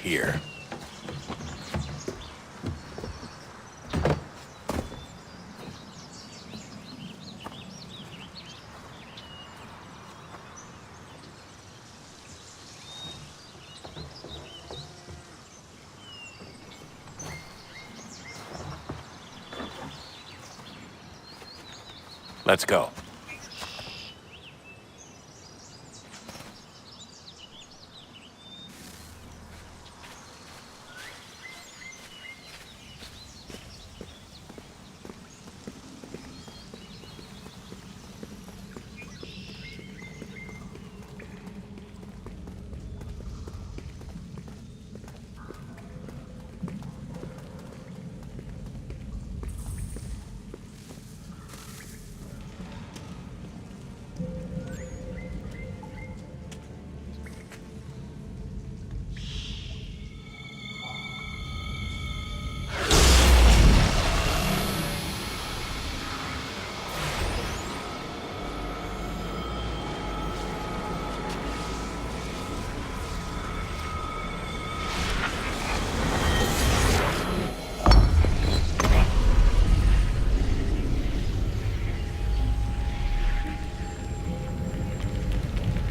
here. Let's go.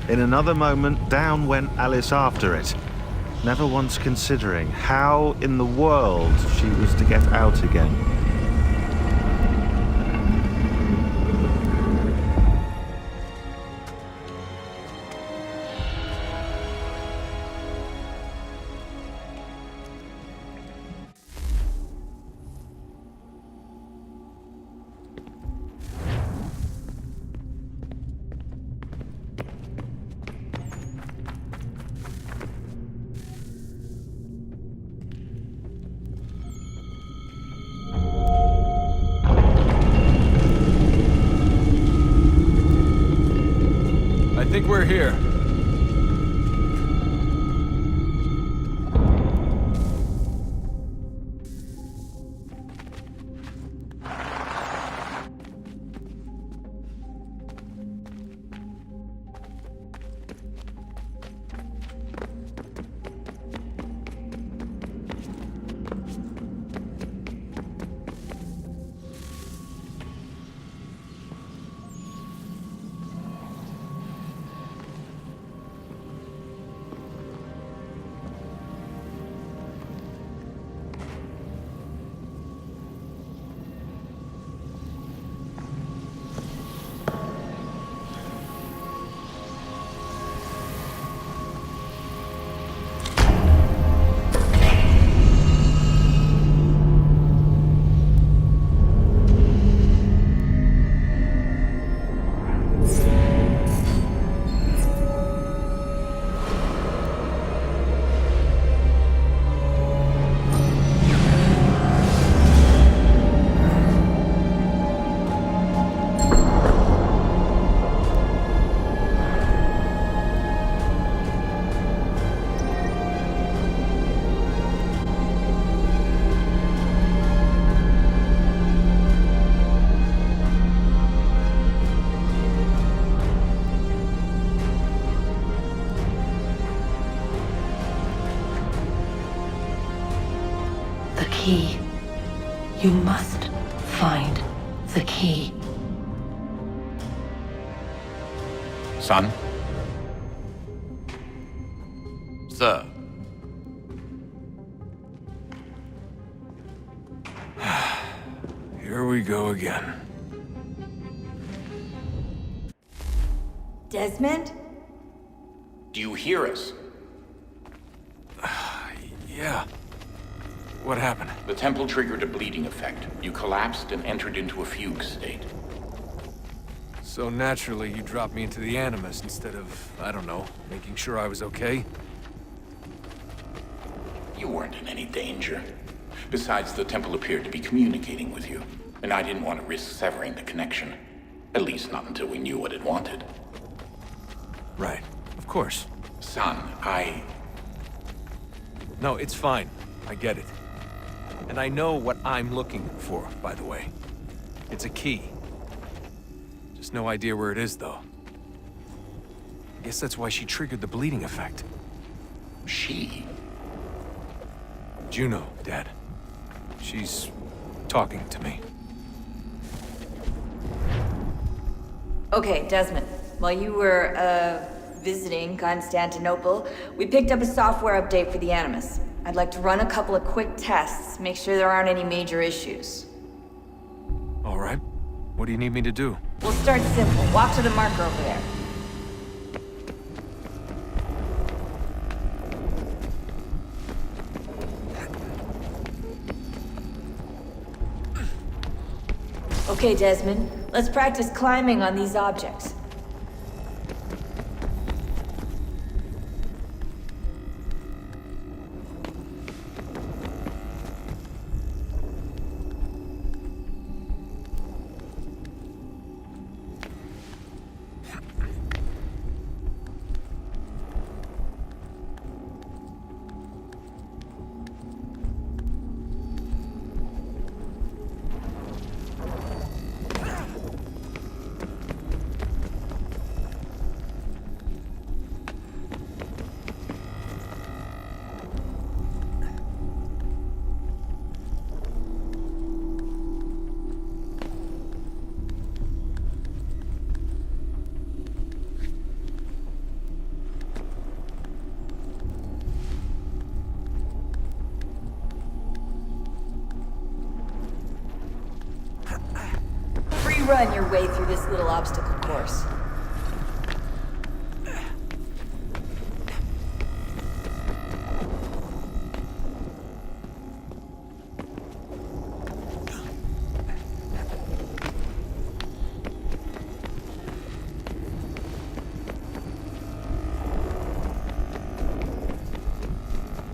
In another moment, down went Alice after it, never once considering how in the world she was to get out again. I think we're here. Key. You must find the key. Son? Sir. Here we go again. Desmond? Do you hear us? Yeah. What happened? The temple triggered a bleeding effect. You collapsed and entered into a fugue state. So naturally, you dropped me into the Animus instead of, I don't know, making sure I was okay? You weren't in any danger. Besides, the temple appeared to be communicating with you, and I didn't want to risk severing the connection. At least not until we knew what it wanted. Right. Of course. Son, No, it's fine. I get it. And I know what I'm looking for, by the way. It's a key. Just no idea where it is, though. I guess that's why she triggered the bleeding effect. She? Juno, Dad. She's talking to me. Okay, Desmond. While you were, visiting Constantinople, we picked up a software update for the Animus. I'd like to run a couple of quick tests, make sure there aren't any major issues. All right. What do you need me to do? We'll start simple. Walk to the marker over there. Okay, Desmond. Let's practice climbing on these objects. Run your way through this little obstacle course.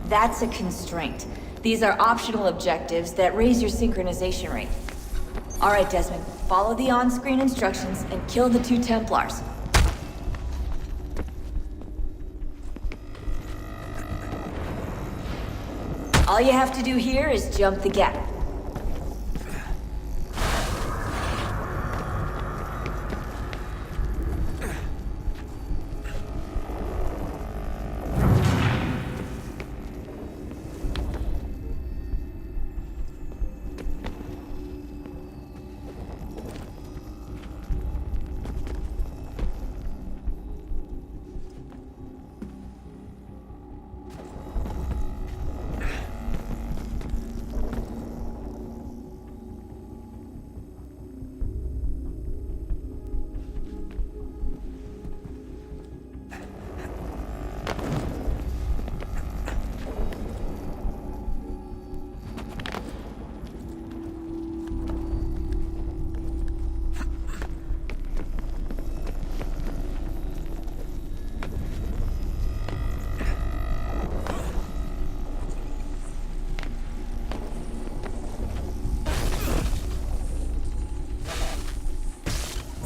That's a constraint. These are optional objectives that raise your synchronization rate. All right, Desmond. Follow the on-screen instructions and kill the 2 Templars. All you have to do here is jump the gap.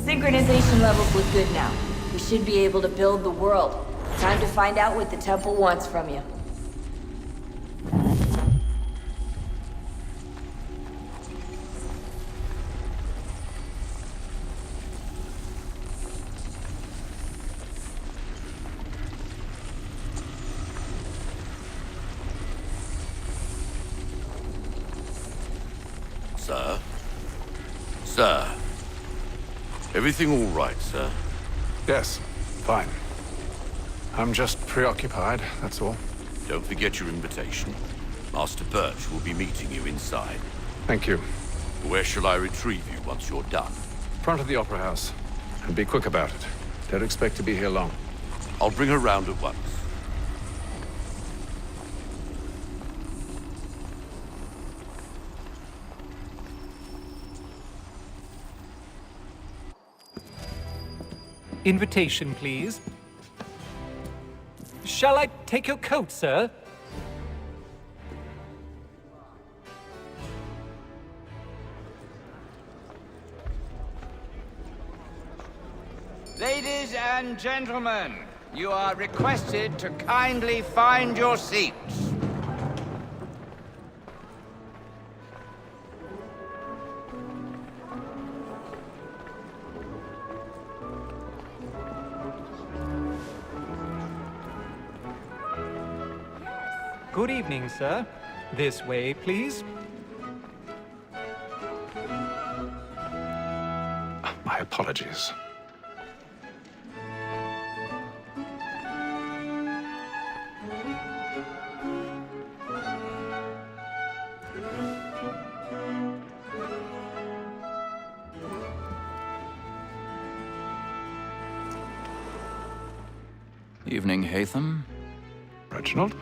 Synchronization levels look good now. We should be able to build the world. Time to find out what the temple wants from you. Sir? Sir? Everything all right, sir? Yes, fine. I'm just preoccupied, that's all. Don't forget your invitation. Master Birch will be meeting you inside. Thank you. Where shall I retrieve you once you're done? Front of the Opera House. And be quick about it. Don't expect to be here long. I'll bring her round at once. Invitation, please. Shall I take your coat, sir? Ladies and gentlemen, you are requested to kindly find your seats. Good evening, sir. This way, please. My apologies. Evening, Haytham. Reginald?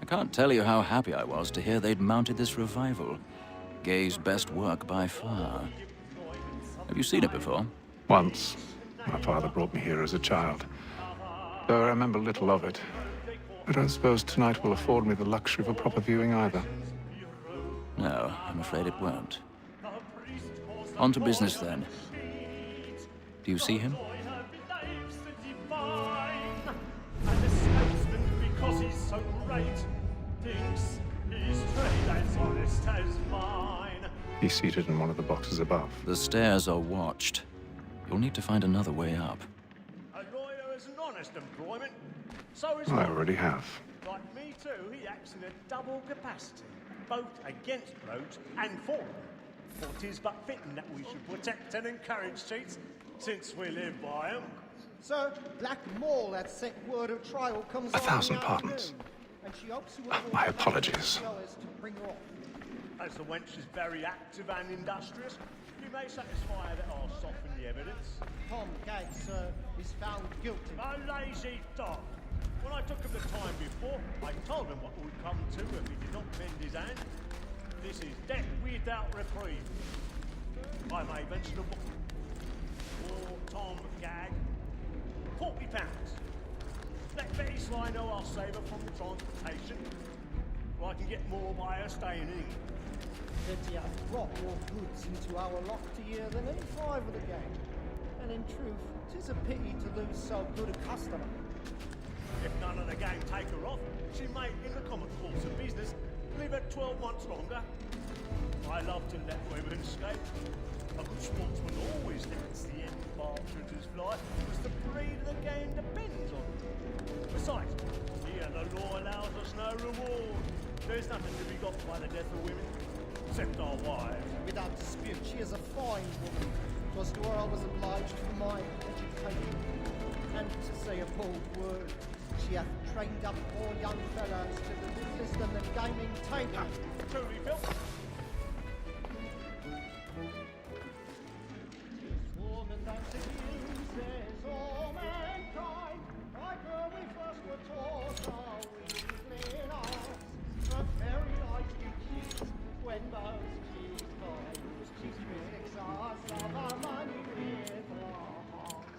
I can't tell you how happy I was to hear they'd mounted this revival. Gay's best work by far. Have you seen it before? Once. My father brought me here as a child. Though I remember little of it. I don't suppose tonight will afford me the luxury of a proper viewing either. No, I'm afraid it won't. On to business, then. Do you see him? Because he's so great, thinks his trade as honest as mine. He's seated in one of the boxes above. The stairs are watched. You'll need to find another way up. A lawyer is an honest employment, so is I already have. Like me too, he acts in a double capacity, both against roads and for them. For 'tis but fitting that we should protect and encourage cheats, since we live by them. Sir, Black Mole had sent word of trial comes 1,000 pardons. and she hopes you will My apologies. so as to bring her off. As the wench is very active and industrious, you may satisfy her that I'll soften the evidence. Tom Gag, sir, is found guilty. A lazy dog. When I took him the time before, I told him what would come to if he did not bend his hand. This is death without reprieve. I may venture the book. For Tom Gag, £40. Let Betty Sly know I'll save her from the transportation. Or I can get more by her staying in England. Betty hath brought more goods into our locked year than any five of the gang. And in truth, 'tis a pity to lose so good a customer. If none of the gang take her off, she may, in the common course of business, leave her 12 months longer. I love to let women escape. A good sportsman always lets the end partridges fly, because the breed of the game depends on it. Besides, here the law allows us no reward. There's nothing to be got by the death of women, except our wives. Without dispute, she is a fine woman. 'Twas to her I was obliged for my education. And to say a bold word, she hath trained up more young fellows to the business than the gaming table. Truly, Phil. Woman that seduces all mankind, like her we first were taught how weakling arts. A very nice cheats when those cheats find. Cheats critics us of our money with our hearts.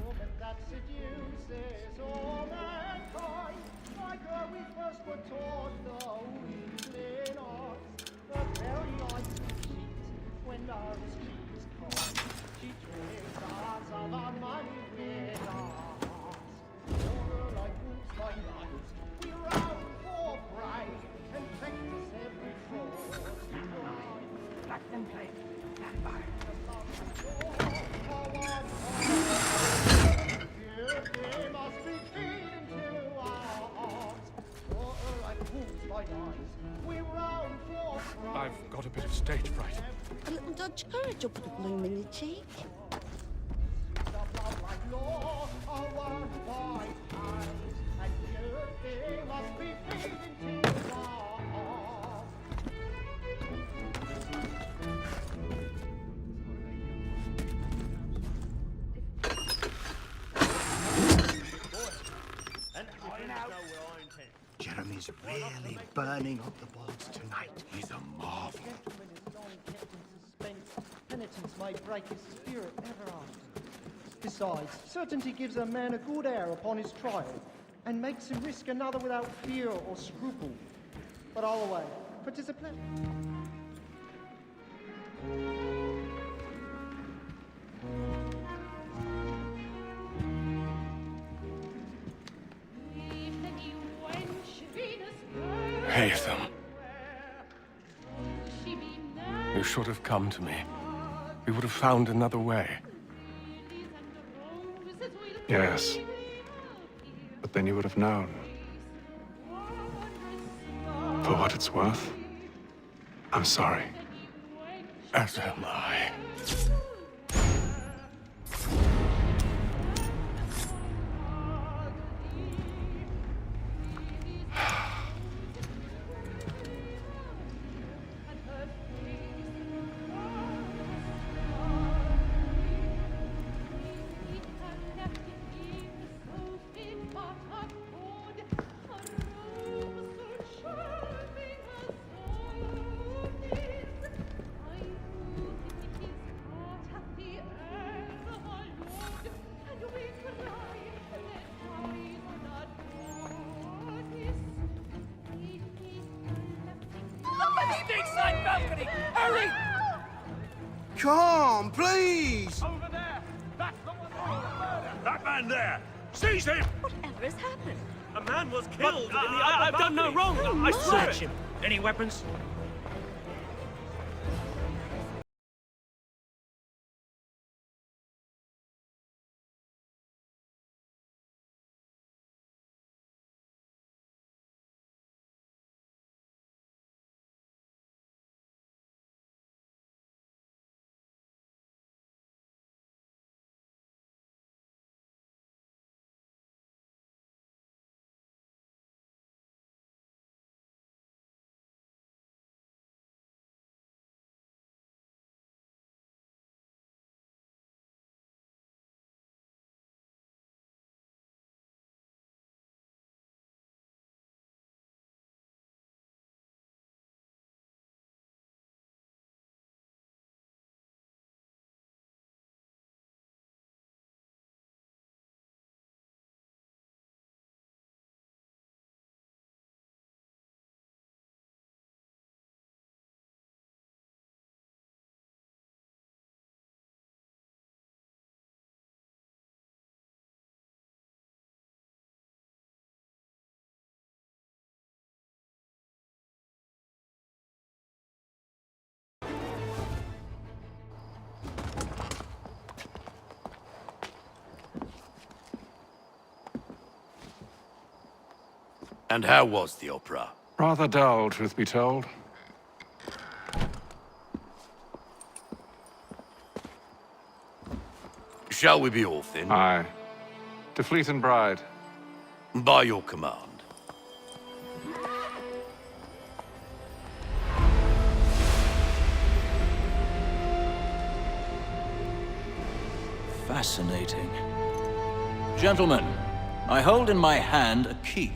Woman that seduces all mankind, like her we first were taught the weakling arts. A very nice cheats when those cheats find. She tricks us of our money with our hearts. Over like wolves by night, we round for prey and practice every fraud. Black and play, stand by. They must be feeding to our hearts. Over like wolves by night, we round for prey. I've got a bit of stage fright. A little Dodge courage will put a bloom in your cheek. Jeremy's really burning up the balls tonight. He's a marvel. Penitence may break his spirit ever after. Besides, certainty gives a man a good air upon his trial, and makes him risk another without fear or scruple. But all away, for 'tis a pleasure. Haytham. You should have come to me. We would have found another way. Yes. But then you would have known. For what it's worth, I'm sorry. As am I. Inside balcony! Hurry! Come, please! Over there! That's the one! That man there! Seize him! Whatever has happened? A man was killed in the upper I've done no balcony. wrong. I swear. Search him. Any weapons? And how was the opera? Rather dull, truth be told. Shall we be off then? Aye. To Fleet and Bride. By your command. Fascinating. Gentlemen, I hold in my hand a key.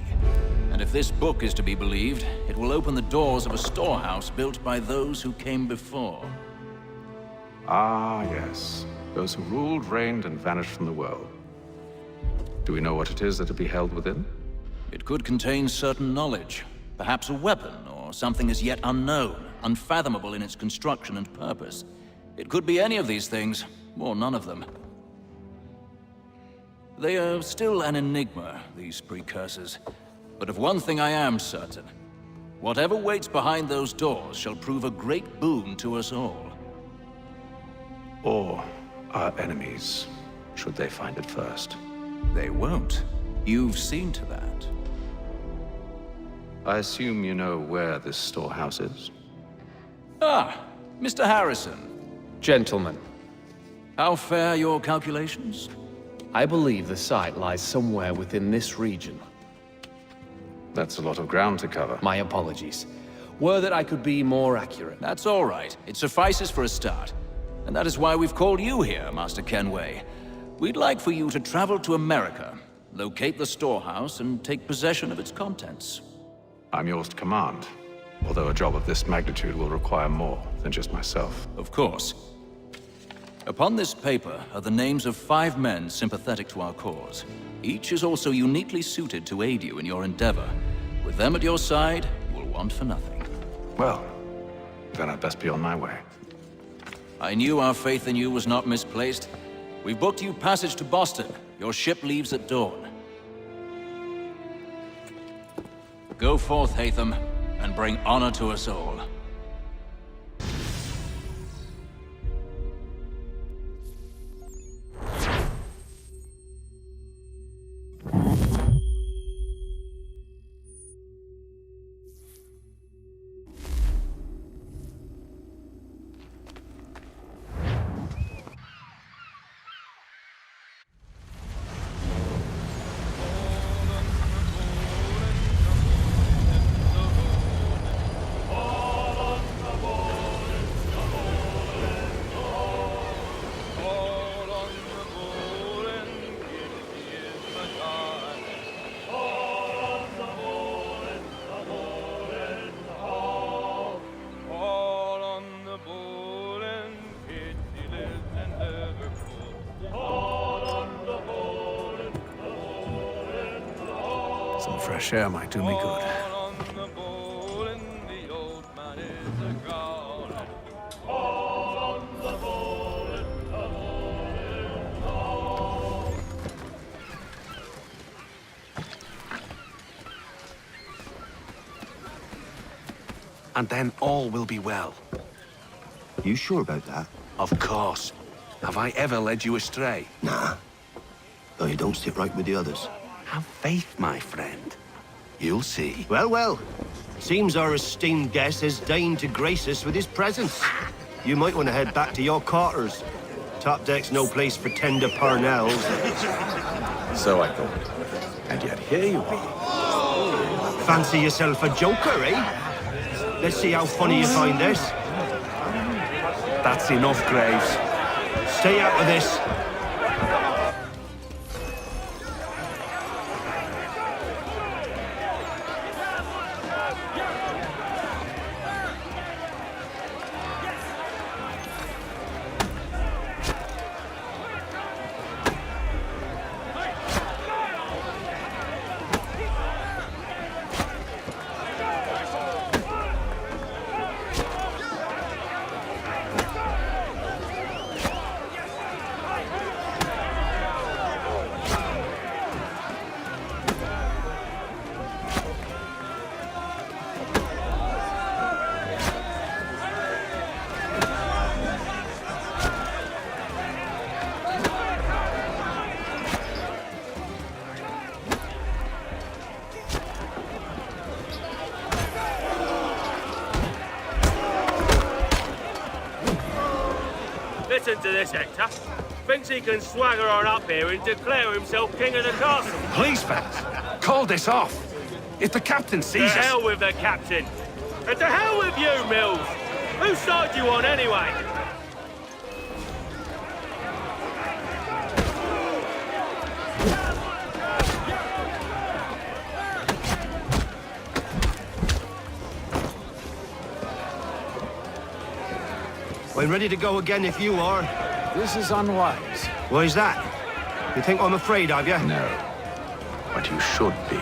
And if this book is to be believed, it will open the doors of a storehouse built by those who came before. Ah, yes. Those who ruled, reigned, and vanished from the world. Do we know what it is that will be held within? It could contain certain knowledge. Perhaps a weapon, or something as yet unknown, unfathomable in its construction and purpose. It could be any of these things, or none of them. They are still an enigma, these precursors. But of one thing I am certain. Whatever waits behind those doors shall prove a great boon to us all. Or our enemies, should they find it first. They won't. You've seen to that. I assume you know where this storehouse is? Ah, Mr. Harrison. Gentlemen, How fare your calculations? I believe the site lies somewhere within this region. That's a lot of ground to cover. My apologies. Were that I could be more accurate. That's all right. It suffices for a start. And that is why we've called you here, Master Kenway. We'd like for you to travel to America, locate the storehouse, and take possession of its contents. I'm yours to command, although a job of this magnitude will require more than just myself. Of course. Upon this paper are the names of 5 men sympathetic to our cause. Each is also uniquely suited to aid you in your endeavor. With them at your side, you will want for nothing. Well, then I'd best be on my way. I knew our faith in you was not misplaced. We've booked you passage to Boston. Your ship leaves at dawn. Go forth, Haytham, and bring honor to us all. Some fresh air might do me good. And then all will be well. You sure about that? Of course. Have I ever led you astray? Nah. Though you don't sit right with the others. Have faith, my friend. You'll see. Well, well. Seems our esteemed guest has deigned to grace us with his presence. You might want to head back to your quarters. Top deck's no place for tender parnells. So I thought. And yet here you are. Fancy yourself a joker, eh? Let's see how funny you find this. That's enough, Graves. Stay out of this. Listen to this, Hector. Thinks he can swagger on up here and declare himself king of the castle. Please, fellas, call this off. If the captain sees us... To hell with the captain. And to hell with you, Mills. Whose side you on, anyway? I'm ready to go again if you are. This is unwise. Why's that? You think I'm afraid of you? No. But you should be.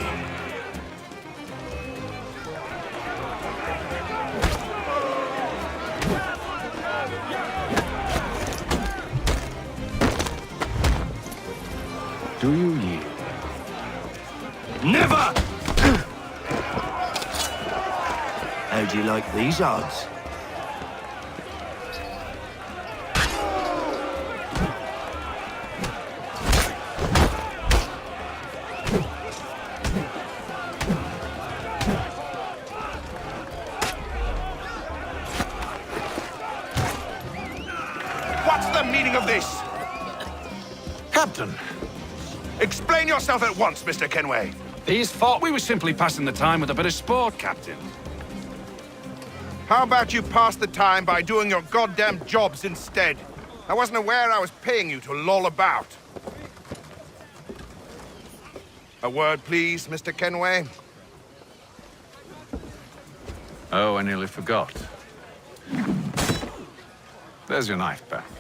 Do you yield? Never! How do you like these odds? What's the meaning of this? Captain, Explain yourself at once, Mr. Kenway. these thought we were simply passing the time with a bit of sport, Captain. How about you pass the time by doing your goddamn jobs instead? I wasn't aware I was paying you to loll about. A word, please, Mr. Kenway. Oh, I nearly forgot. There's your knife, Beth.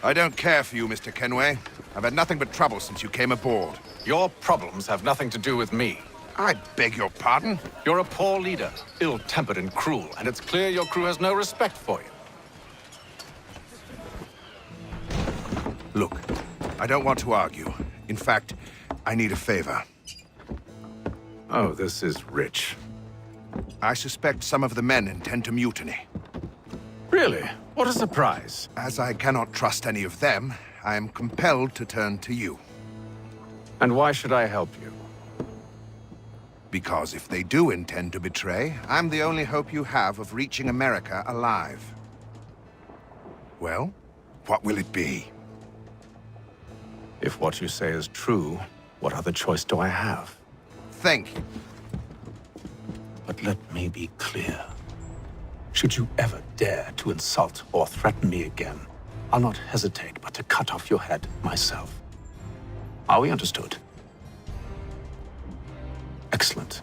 I don't care for you, Mr. Kenway. I've had nothing but trouble since you came aboard. Your problems have nothing to do with me. I beg your pardon? You're a poor leader, ill-tempered and cruel, and it's clear your crew has no respect for you. Look, I don't want to argue. In fact, I need a favor. Oh, this is rich. I suspect some of the men intend to mutiny. Really? What a surprise. As I cannot trust any of them, I am compelled to turn to you. And why should I help you? Because if they do intend to betray, I'm the only hope you have of reaching America alive. Well, what will it be? If what you say is true, what other choice do I have? Thank you. But let me be clear. Should you ever dare to insult or threaten me again, I'll not hesitate but to cut off your head myself. Are we understood? Excellent.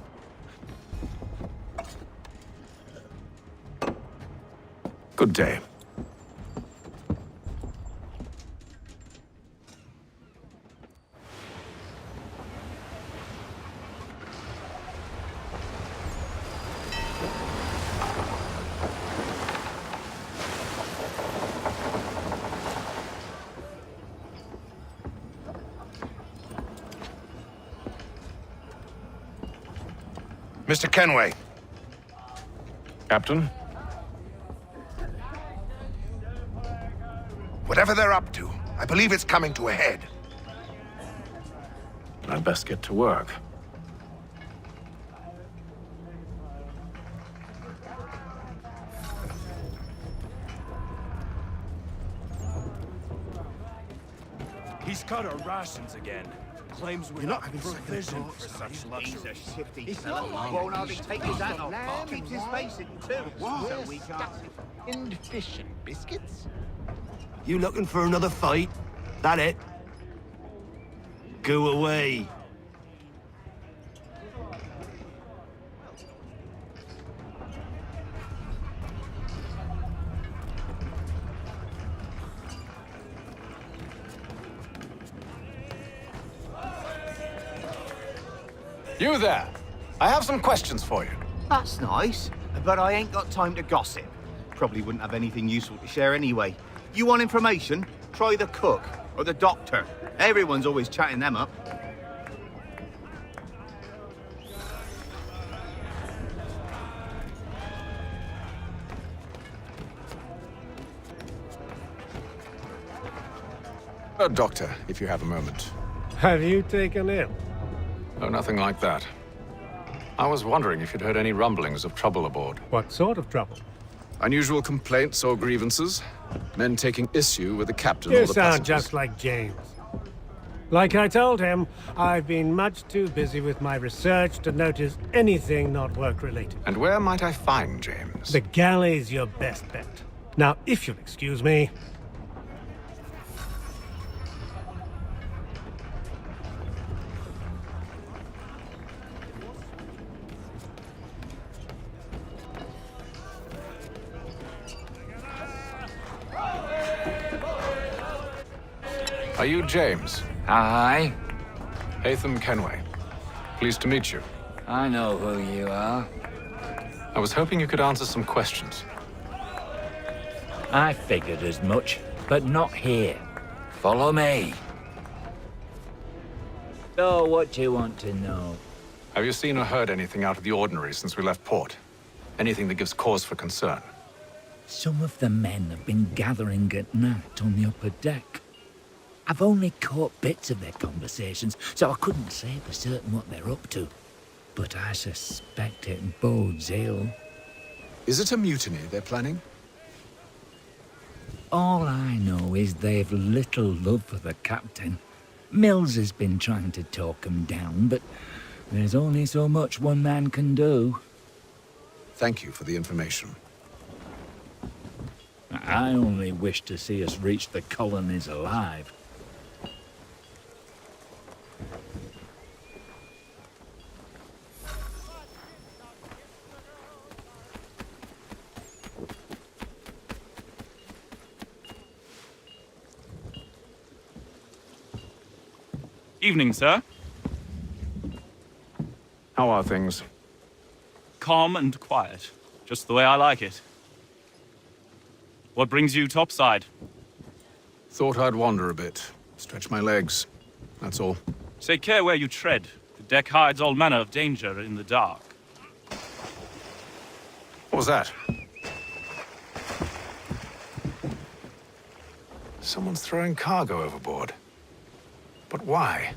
Good day. Mr. Kenway. Captain? Whatever they're up to, I believe it's coming to a head. I'd best get to work. He's cut our rations again. Claims we're not provisioned for such luxury. It's not won't hardly take his hat off. Keeps his face in too. So we can't see. And fish and biscuits? You looking for another fight? That it? Go away. You there! I have some questions for you. That's nice, but I ain't got time to gossip. Probably wouldn't have anything useful to share anyway. You want information? Try the cook or the doctor. Everyone's always chatting them up. Doctor, if you have a moment. Have you taken ill? Oh, nothing like that. I was wondering if you'd heard any rumblings of trouble aboard. What sort of trouble? Unusual complaints or grievances? Men taking issue with the captain You or the sound passengers? just like James. Like I told him, I've been much too busy with my research to notice anything not work-related. And where might I find James? The galley's your best bet. Now, if you'll excuse me... Are you James? Aye. Haytham Kenway. Pleased to meet you. I know who you are. I was hoping you could answer some questions. I figured as much, but not here. Follow me. So, what do you want to know? Have you seen or heard anything out of the ordinary since we left port? Anything that gives cause for concern? Some of the men have been gathering at night on the upper deck. I've only caught bits of their conversations, so I couldn't say for certain what they're up to. But I suspect it bodes ill. Is it a mutiny they're planning? All I know is they've little love for the captain. Mills has been trying to talk him down, but there's only so much one man can do. Thank you for the information. I only wish to see us reach the colonies alive. Evening, sir. How are things? Calm and quiet. Just the way I like it. What brings you topside? Thought I'd wander a bit. Stretch my legs. That's all. Take care where you tread. The deck hides all manner of danger in the dark. What was that? Someone's throwing cargo overboard. But why?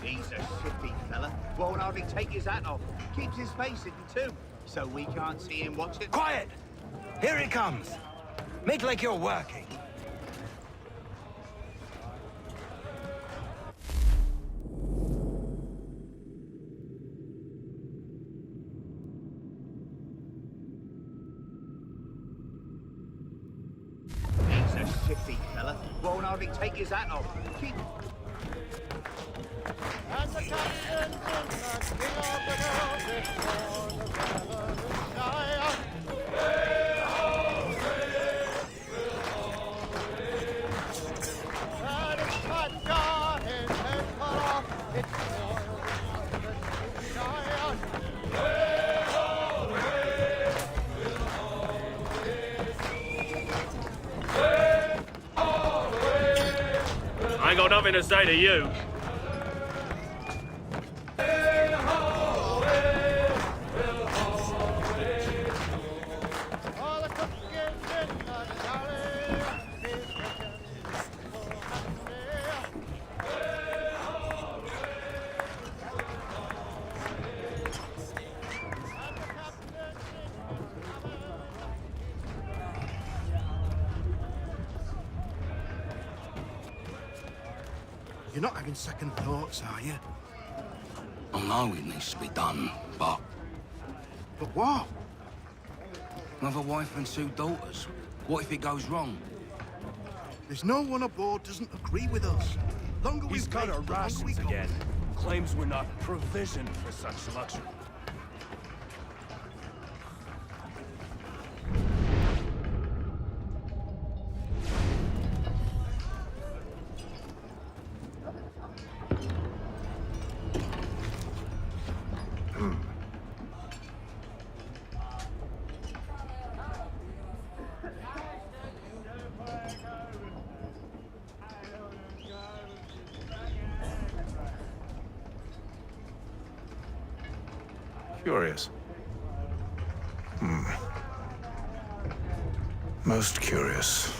He's a shifty fella. Won't hardly take his hat off. Keeps his face hidden too, so we can't see him watching. Quiet! Here he comes. Make like you're working. feet, fella. Won't hardly take his hat off. Keep... And the captain's in the king of the world before the revolution. And his tight got his head cut off. It's royal I ain't got nothing to say to you. You're not having second thoughts, are you? I know it needs to be done, but... But what? Another wife and 2 daughters. What if it goes wrong? There's no one aboard doesn't agree with us. Longer we He's cut wait, our the longer we rations go. again. Claims we're not provisioned for such luxury. Curious. Most curious.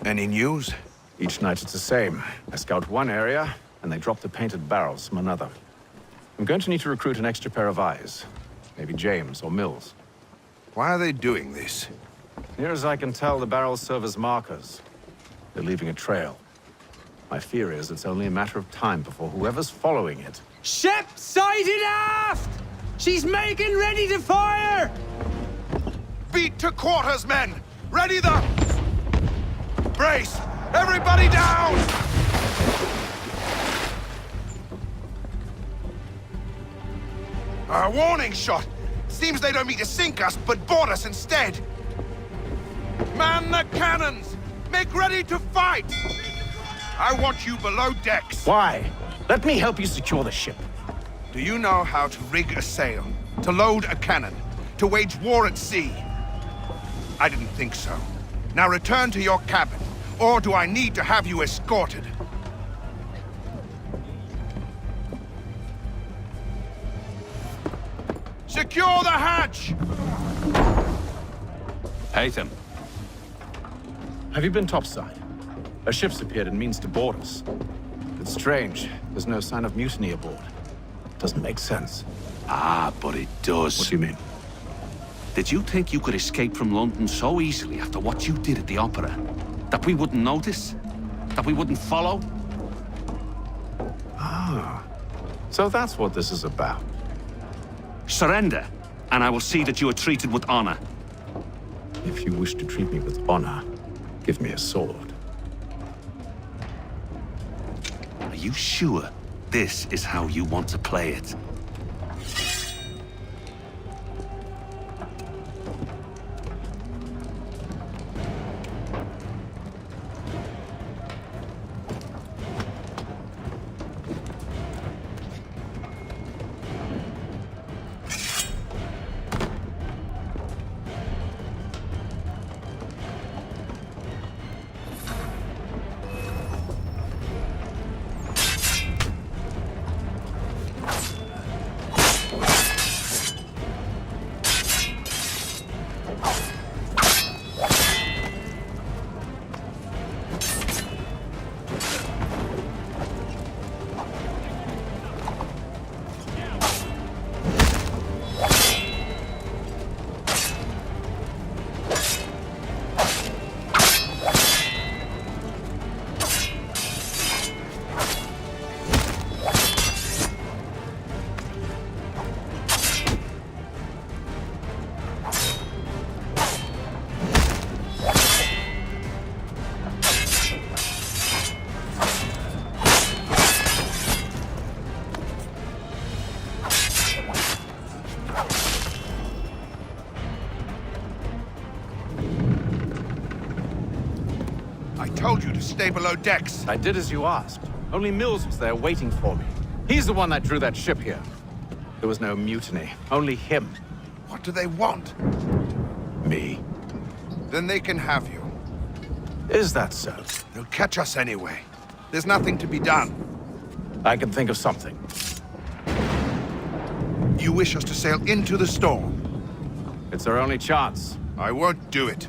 Any news? Each night it's the same. I scout one area, and they drop the painted barrels from another. I'm going to need to recruit an extra pair of eyes. Maybe James or Mills. Why are they doing this? Near as I can tell, the barrels serve as markers. They're leaving a trail. My fear is it's only a matter of time before whoever's following it... Ship sighted aft! She's making ready to fire! Beat to quarters, men! Ready the... Brace! Everybody down! A warning shot! Seems they don't mean to sink us, but board us instead! Man the cannons! Make ready to fight! I want you below decks. Why? Let me help you secure the ship. Do you know how to rig a sail? To load a cannon? To wage war at sea? I didn't think so. Now return to your cabin, or do I need to have you escorted? Secure the hatch! Haytham. Have you been topside? A ship's appeared and means to board us. It's strange. There's no sign of mutiny aboard. Doesn't make sense. Ah, but it does. What do you mean? Did you think you could escape from London so easily after what you did at the opera? That we wouldn't notice? That we wouldn't follow? Ah. So that's what this is about. Surrender, and I will see that you are treated with honor. If you wish to treat me with honor, give me a sword. Are you sure this is how you want to play it? told you to stay below decks. I did as you asked. Only Mills was there waiting for me. He's the one that drew that ship here. There was no mutiny, only him. What do they want? Me. Then they can have you. Is that so? They'll catch us anyway. There's nothing to be done. I can think of something. You wish us to sail into the storm? It's our only chance. I won't do it.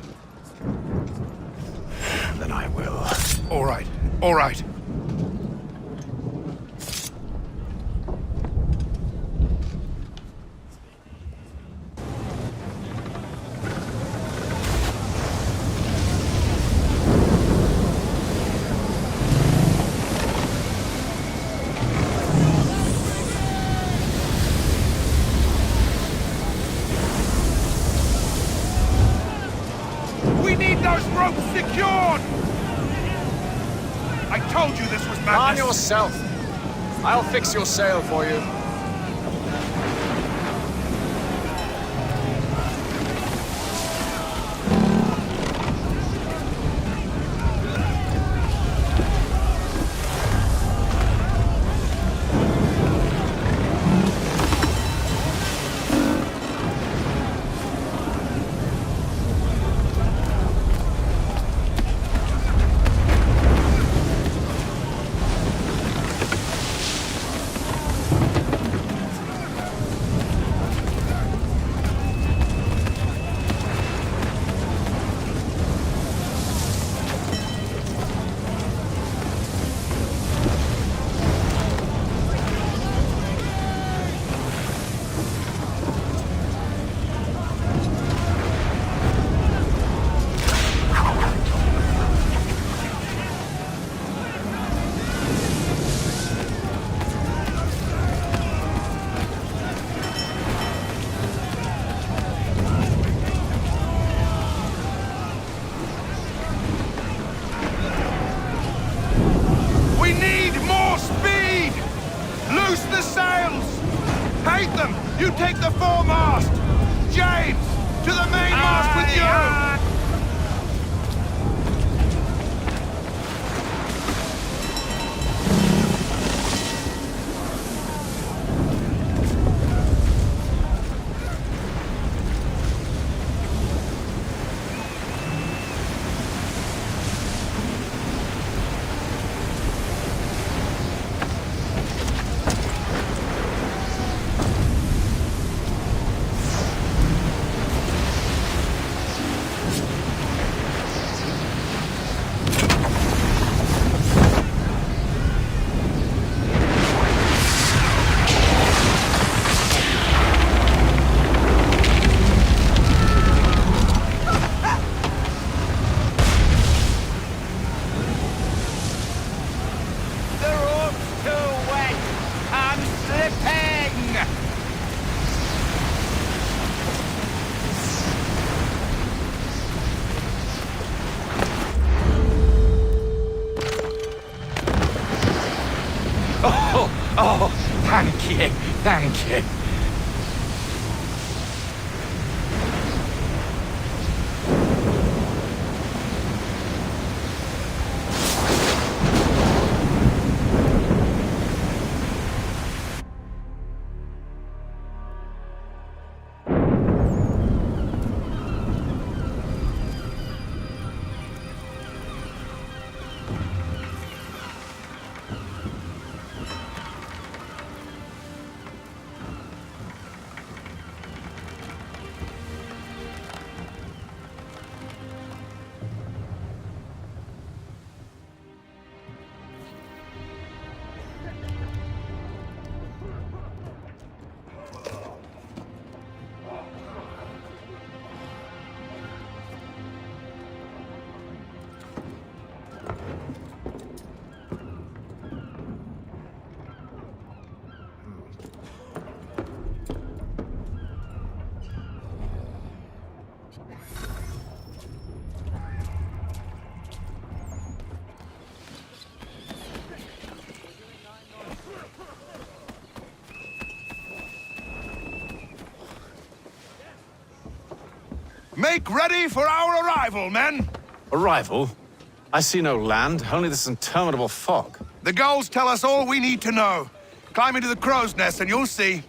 Then I will. All right, all right. We need those ropes secured! I told you this was madness! On yourself. I'll fix your sail for you. Loose the sails! Haytham, you take the foremast! James, to the mainmast with you! Oh, thank you, thank you. Make ready for our arrival, men! Arrival? I see no land, only this interminable fog. The goals tell us all we need to know. Climb into the crow's nest and you'll see.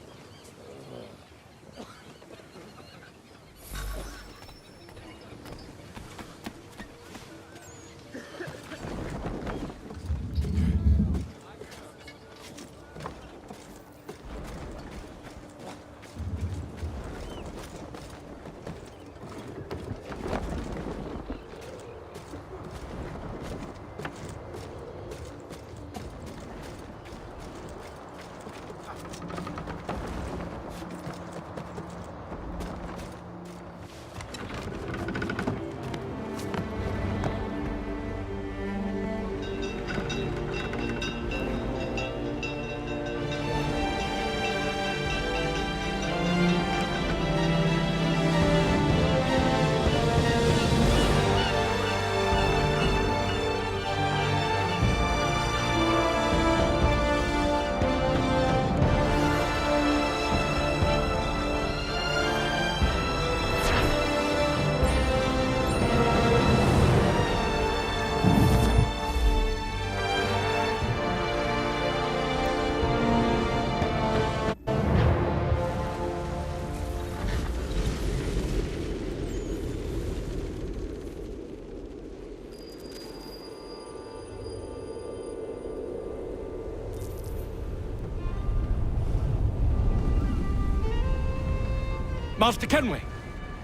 Master Kenway!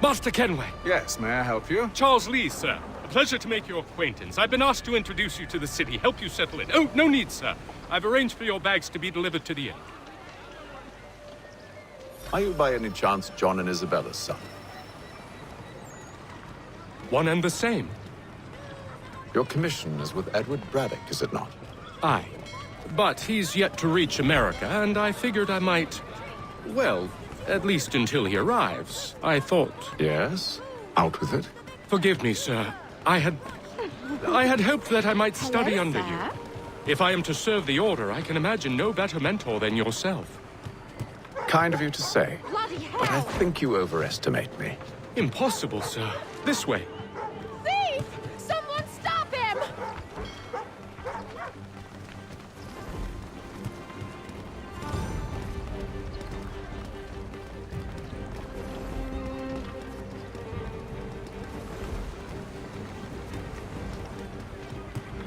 Master Kenway! Yes, may I help you? Charles Lee, sir. A pleasure to make your acquaintance. I've been asked to introduce you to the city, help you settle in. Oh, no need, sir. I've arranged for your bags to be delivered to the inn. Are you by any chance John and Isabella's son? One and the same. Your commission is with Edward Braddock, is it not? Aye. But he's yet to reach America, and I figured I might... well, at least until he arrives, I thought... Yes? Out with it. Forgive me, sir. I had hoped that I might study under you. If I am to serve the Order, I can imagine no better mentor than yourself. Kind of you to say, but I think you overestimate me. Impossible, sir. This way. Thief! Someone stop him!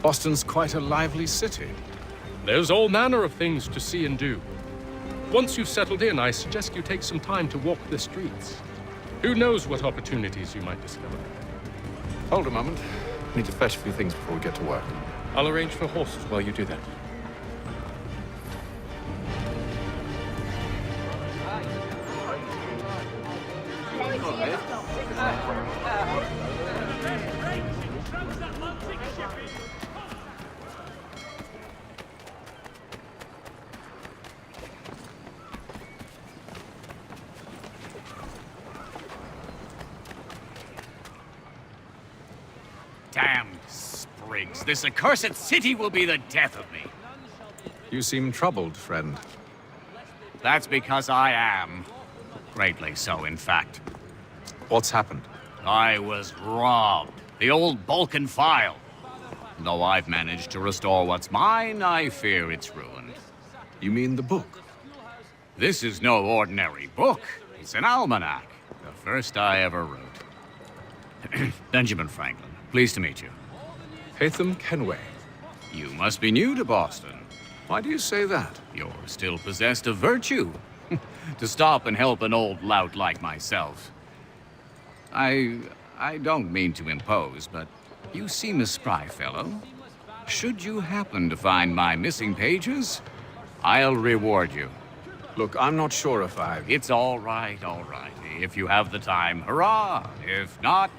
Boston's quite a lively city. There's all manner of things to see and do. Once you've settled in, I suggest you take some time to walk the streets. Who knows what opportunities you might discover. Hold a moment. I need to fetch a few things before we get to work. I'll arrange for horses while you do that. Damn sprigs. This accursed city will be the death of me. You seem troubled, friend. That's because I am. Greatly so, in fact. What's happened? I was robbed. The old Balkan file. Though I've managed to restore what's mine, I fear it's ruined. You mean the book? This is no ordinary book. It's an almanac. The first I ever wrote. Benjamin Franklin. Pleased to meet you. Haytham Kenway. You must be new to Boston. Why do you say that? You're still possessed of virtue. To stop and help an old lout like myself. I don't mean to impose, but you seem a spry fellow. Should you happen to find my missing pages, I'll reward you. Look, I'm not sure if It's all right, all right. If you have the time, hurrah! If not,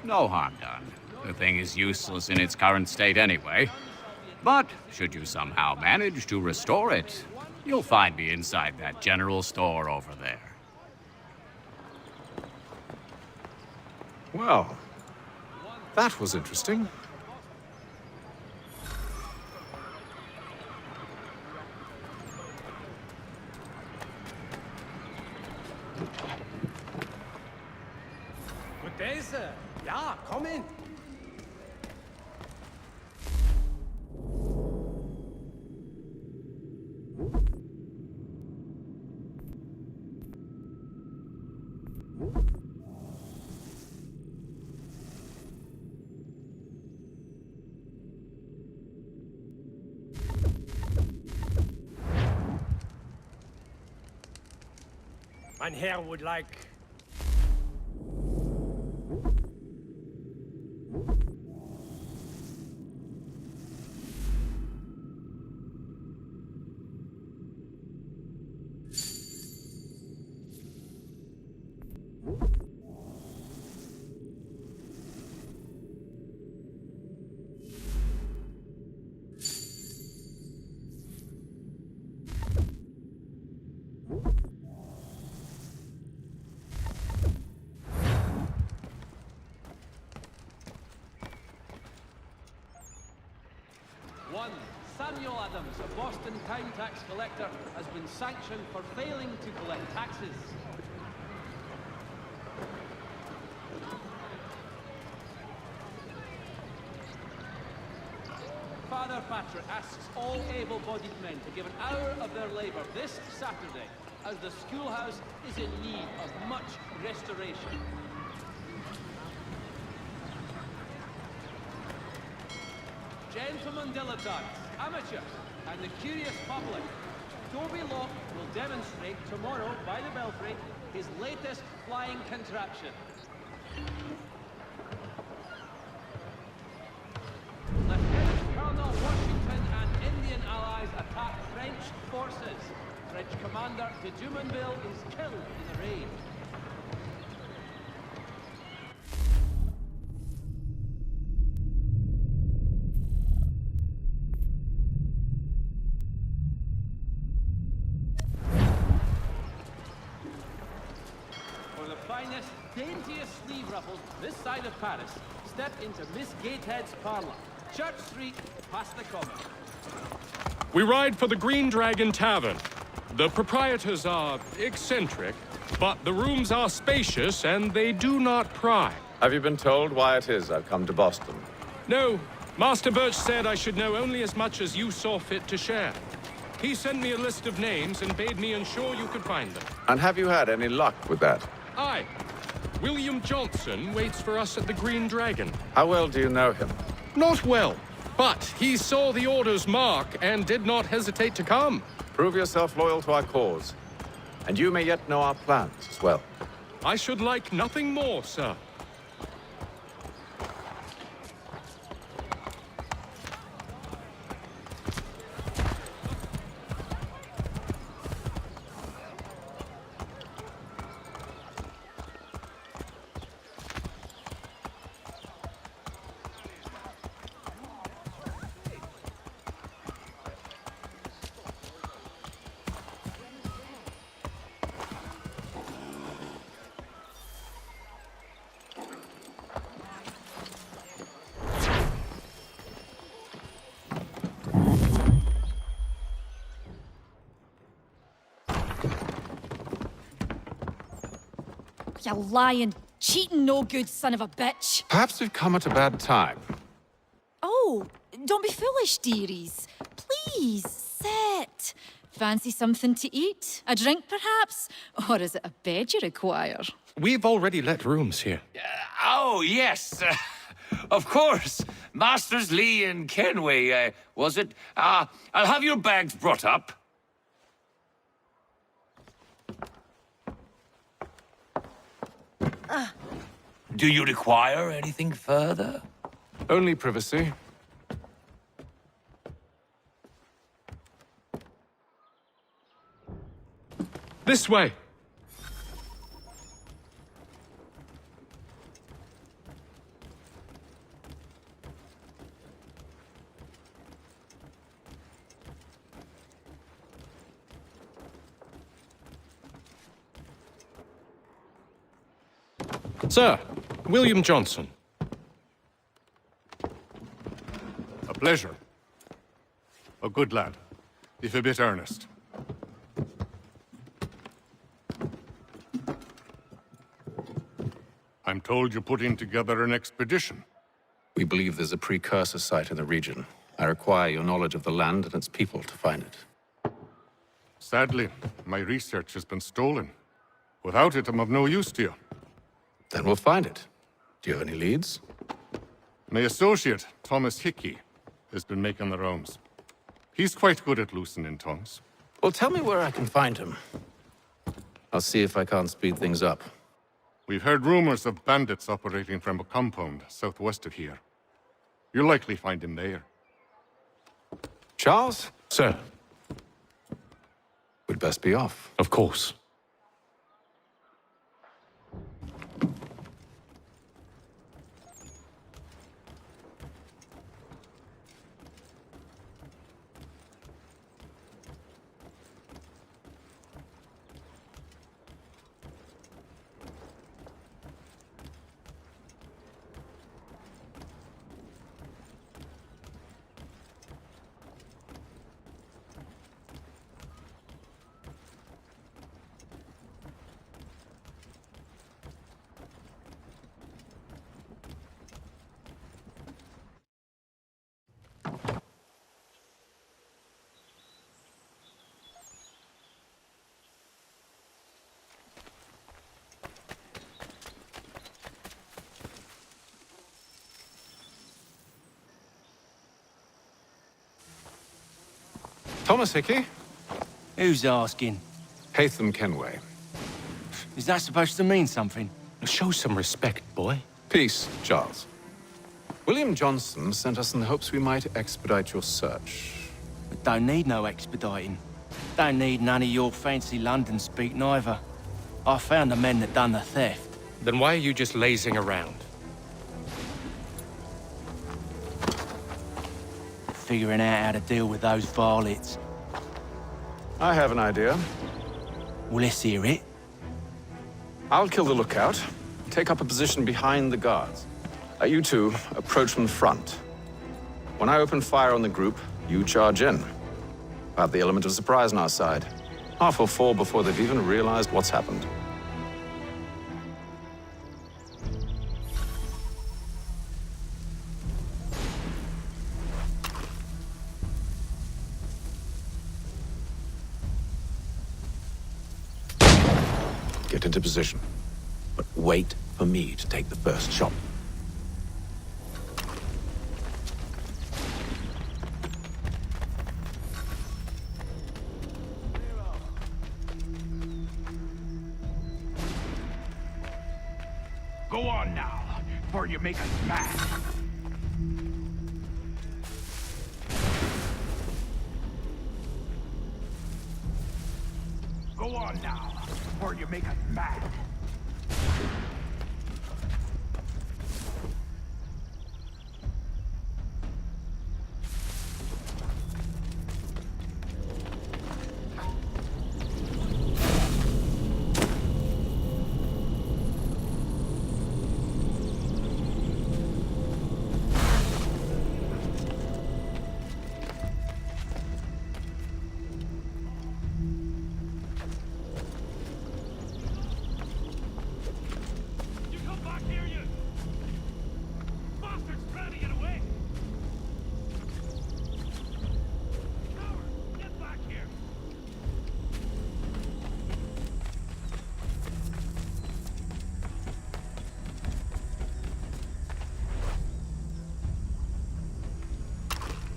no harm done. The thing is useless in its current state anyway. But should you somehow manage to restore it, you'll find me inside that general store over there. Well, that was interesting. Good day, sir. Ja, komm in. Mein Herr would like... One, Samuel Adams, a Boston town tax collector, has been sanctioned for failing to collect taxes. Father Patrick asks all able-bodied men to give an hour of their labor this Saturday, as the schoolhouse is in need of much restoration. Gentlemen dilettantes, amateurs, and the curious public, Toby Locke will demonstrate tomorrow by the Belfry his latest flying contraption. Lieutenant Colonel Washington and Indian allies attack French forces. French commander de Jumonville is killed in the raid. Finest, daintiest sleeve ruffles this side of Paris. Step into Miss Gatehead's parlour. Church Street, past the common. We ride for the Green Dragon Tavern. The proprietors are eccentric, but the rooms are spacious and they do not pry. Have you been told why it is I've come to Boston? No. Master Birch said I should know only as much as you saw fit to share. He sent me a list of names and bade me ensure you could find them. And have you had any luck with that? Aye. William Johnson waits for us at the Green Dragon. How well do you know him? Not well, but he saw the order's mark and did not hesitate to come. Prove yourself loyal to our cause, and you may yet know our plans as well. I should like nothing more, sir. You lying, cheating, no good son of a bitch. Perhaps we've come at a bad time. Oh, don't be foolish, dearies. Please, sit. Fancy something to eat? A drink, perhaps? Or is it a bed you require? We've already let rooms here. Oh, yes. Of course. Masters Lee and Kenway, was it? I'll have your bags brought up. Do you require anything further? Only privacy. This way. Sir, William Johnson. A pleasure. A good lad, if a bit earnest. I'm told you're putting together an expedition. We believe there's a precursor site in the region. I require your knowledge of the land and its people to find it. Sadly, my research has been stolen. Without it, I'm of no use to you. Then we'll find it. Do you have any leads? My associate, Thomas Hickey, has been making the rounds. He's quite good at loosening tongues. Well, tell me where I can find him. I'll see if I can't speed things up. We've heard rumors of bandits operating from a compound southwest of here. You'll likely find him there. Charles? Sir. We'd best be off. Of course. Thomas Hickey? Who's asking? Haytham Kenway. Is that supposed to mean something? Show some respect, boy. Peace, Charles. William Johnson sent us in the hopes we might expedite your search. We don't need no expediting. Don't need none of your fancy London speak neither. I found the men that done the theft. Then why are you just lazing around? Figuring out how to deal with those varlets. I have an idea. Well, let's hear it. I'll kill the lookout, take up a position behind the guards. You two approach from the front. When I open fire on the group, you charge in. I have the element of surprise on our side. Half will fall before they've even realized what's happened. Get into position, but wait for me to take the first shot. Go on now, before you make us mad. Go on now, before you make us mad.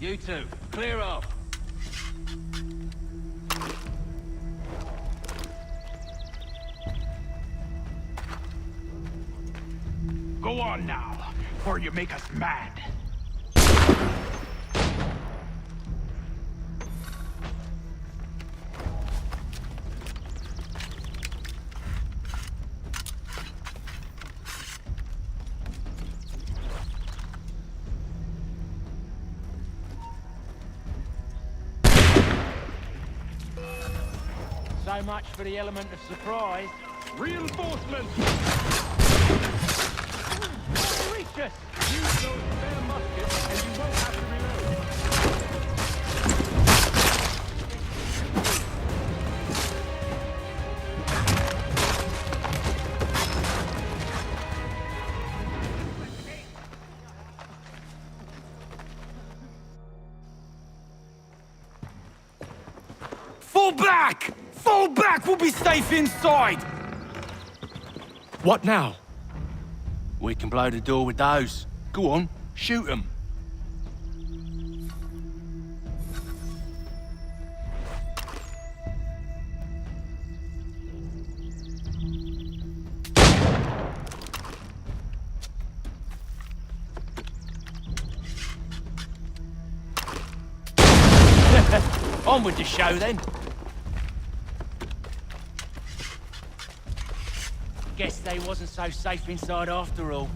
You two, clear off. Go on now, before you make us mad. So much for the element of surprise. Reinforcements! Reach us! Use those spare muskets, and you won't have to reload. Fall back! Fall back! We'll be safe inside! What now? We can blow the door with those. Go on, shoot them. On with the show, then. Guess they wasn't so safe inside after all.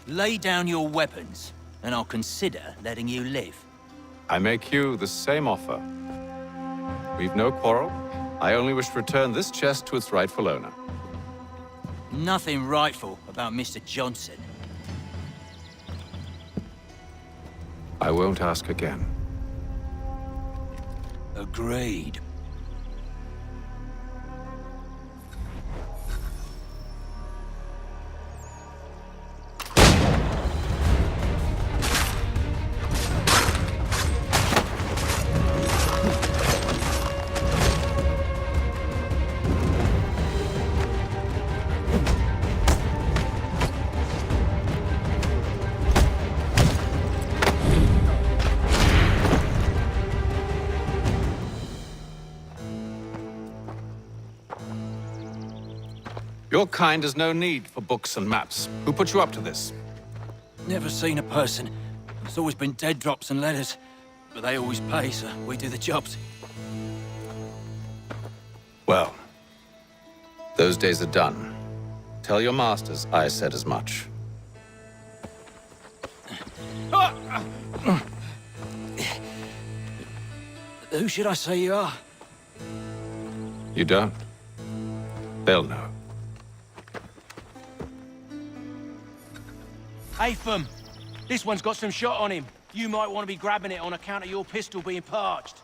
Lay down your weapons, and I'll consider letting you live. I make you the same offer. We've no quarrel. I only wish to return this chest to its rightful owner. Nothing rightful about Mr. Johnson. I won't ask again. Agreed. Your kind has no need for books and maps. Who put you up to this? Never seen a person. It's always been dead drops and letters. But they always pay, so we do the jobs. Well, those days are done. Tell your masters I said as much. Who should I say you are? You don't? They'll know. Haytham, this one's got some shot on him. You might want to be grabbing it on account of your pistol being parched.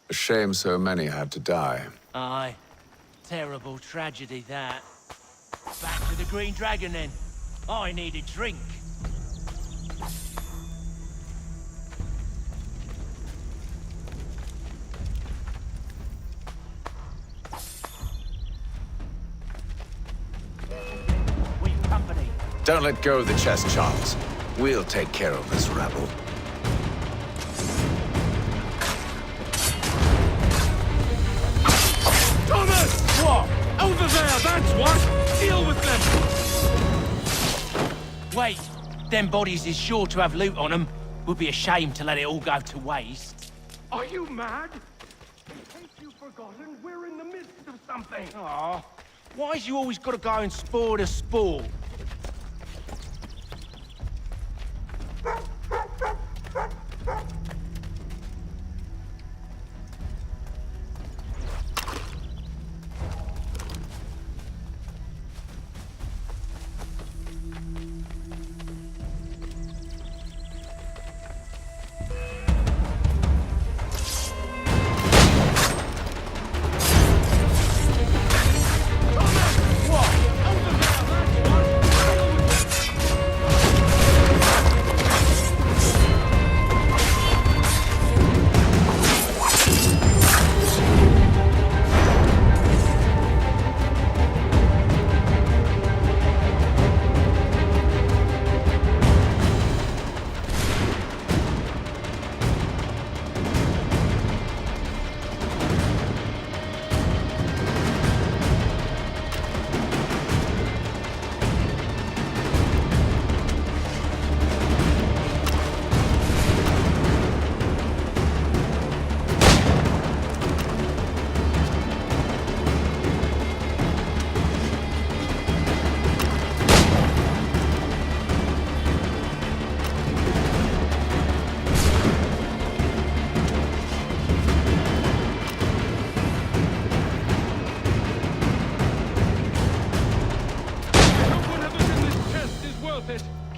A shame so many had to die. Aye. Terrible tragedy, that. Back to the Green Dragon, then. I need a drink. We've company. Don't let go of the chest, Charles. We'll take care of this rabble. Thomas! What? Over there, that's what! Deal with them! Wait, them bodies is sure to have loot on them. Would be a shame to let it all go to waste. Are you mad? In case you've forgotten, we're in the midst of something. Aw, why's you always gotta go and spoil the sport?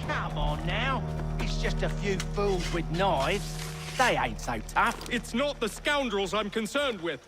Come on now. It's just a few fools with knives. They ain't so tough. It's not the scoundrels I'm concerned with.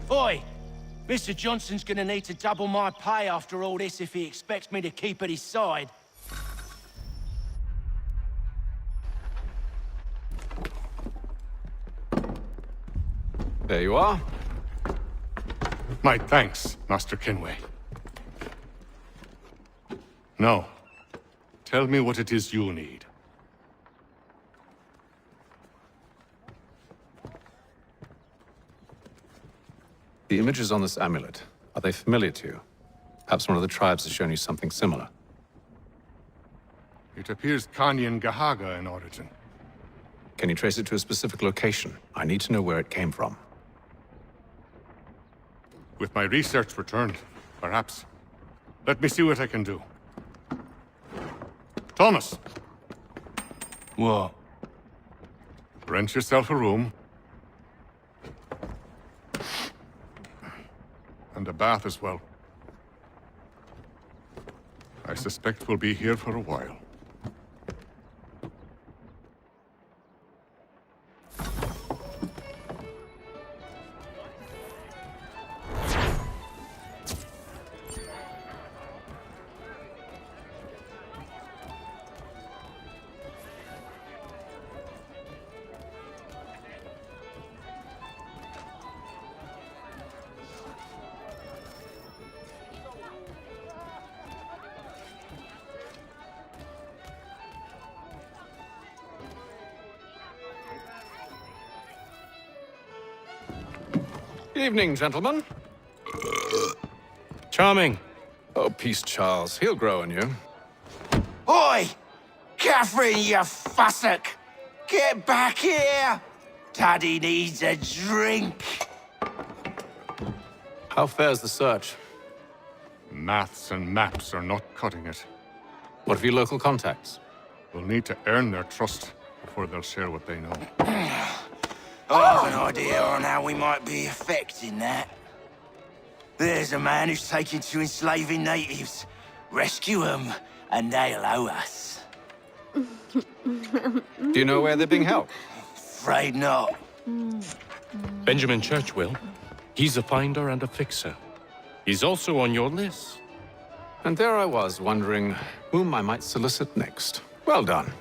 Oi! Mr. Johnson's gonna need to double my pay after all this if he expects me to keep at his side. There you are. My thanks, Master Kenway. Now, tell me what it is you need. The images on this amulet, are they familiar to you? Perhaps one of the tribes has shown you something similar. It appears Kanyan Gahaga in origin. Can you trace it to a specific location? I need to know where it came from. With my research returned, perhaps. Let me see what I can do. Thomas! What? Rent yourself a room. And a bath as well. I suspect we'll be here for a while. Evening, gentlemen. Charming. Oh, peace, Charles. He'll grow on you. Oi! Catherine, you fussock! Get back here! Daddy needs a drink! How fares the search? Maths and maps are not cutting it. What of your local contacts? We'll need to earn their trust before they'll share what they know. I have an idea on how we might be affecting that. There's a man who's taken to enslaving natives. Rescue them, and they'll owe us. Do you know where they're being held? Afraid not. Benjamin Church will. He's a finder and a fixer. He's also on your list. And there I was, wondering whom I might solicit next. Well done.